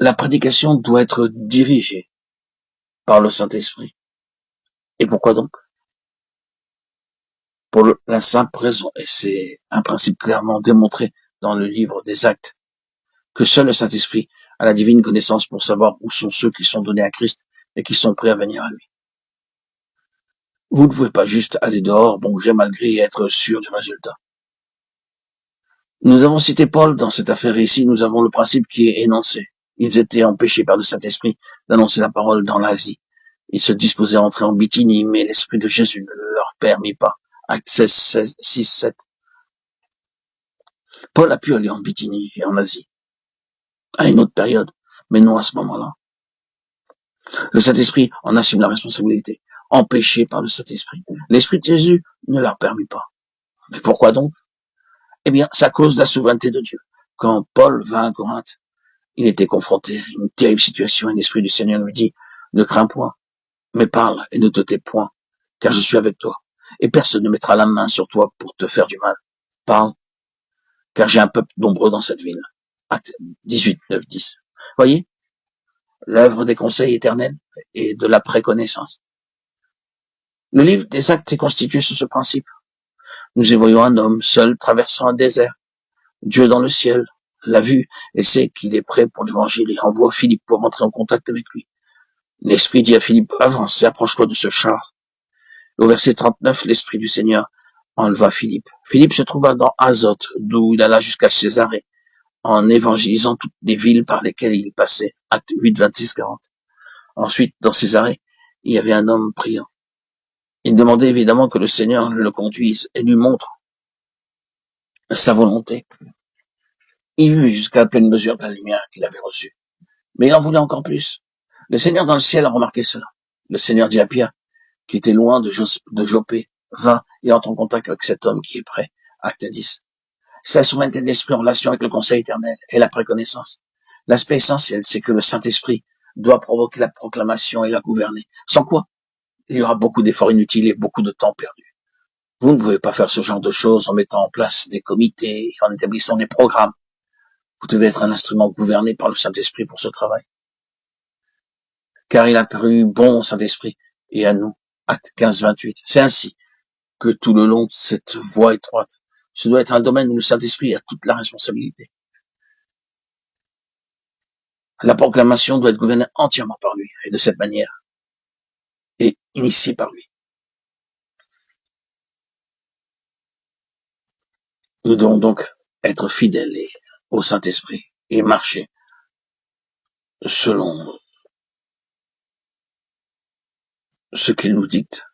La prédication doit être dirigée par le Saint-Esprit. Et pourquoi donc? Pour la simple raison, et c'est un principe clairement démontré dans le livre des Actes, que seul le Saint-Esprit a la divine connaissance pour savoir où sont ceux qui sont donnés à Christ et qui sont prêts à venir à lui. Vous ne pouvez pas juste aller dehors, bon gré mal gré, et être sûr du résultat. Nous avons cité Paul dans cette affaire et ici nous avons le principe qui est énoncé. Ils étaient empêchés par le Saint-Esprit d'annoncer la parole dans l'Asie. Ils se disposaient à entrer en Bithynie, mais l'Esprit de Jésus ne leur permit pas. Acte 16, 6, 7. Paul a pu aller en Bithynie et en Asie, à une autre période, mais non à ce moment-là. Le Saint-Esprit en assume la responsabilité, empêché par le Saint-Esprit. L'Esprit de Jésus ne leur permet pas. Mais pourquoi donc? Eh bien, c'est à cause de la souveraineté de Dieu. Quand Paul vint à Corinthe, il était confronté à une terrible situation et l'Esprit du Seigneur lui dit, ne crains point, mais parle et ne te tais point, car je suis avec toi. Et personne ne mettra la main sur toi pour te faire du mal. Parle, car j'ai un peuple nombreux dans cette ville. Acte 18, 9, 10. Voyez, l'œuvre des conseils éternels et de la préconnaissance. Le livre des Actes est constitué sur ce principe. Nous y voyons un homme seul traversant un désert. Dieu dans le ciel l'a vu et sait qu'il est prêt pour l'évangile et envoie Philippe pour entrer en contact avec lui. L'Esprit dit à Philippe, avance et approche-toi de ce char. Au verset 39, l'Esprit du Seigneur enleva Philippe. Philippe se trouva dans Azote, d'où il alla jusqu'à Césarée, en évangélisant toutes les villes par lesquelles il passait. Acte 8, 26, 40. Ensuite, dans Césarée, il y avait un homme priant. Il demandait évidemment que le Seigneur le conduise et lui montre sa volonté. Il vit jusqu'à la pleine mesure de la lumière qu'il avait reçue. Mais il en voulait encore plus. Le Seigneur dans le ciel a remarqué cela. Le Seigneur dit à Pierre, qui était loin de Jopé, va et entre en contact avec cet homme qui est prêt. Acte 10. C'est la souveraineté de l'Esprit en relation avec le conseil éternel et la préconnaissance. L'aspect essentiel, c'est que le Saint-Esprit doit provoquer la proclamation et la gouverner. Sans quoi, il y aura beaucoup d'efforts inutiles et beaucoup de temps perdu. Vous ne pouvez pas faire ce genre de choses en mettant en place des comités, en établissant des programmes. Vous devez être un instrument gouverné par le Saint-Esprit pour ce travail. Car il a paru bon au Saint-Esprit et à nous. Acte 15, 28. C'est ainsi que tout le long de cette voie étroite, ce doit être un domaine où le Saint-Esprit a toute la responsabilité. La proclamation doit être gouvernée entièrement par lui, et de cette manière, et initiée par lui. Nous devons donc être fidèles au Saint-Esprit et marcher selon ce qu'il nous dicte.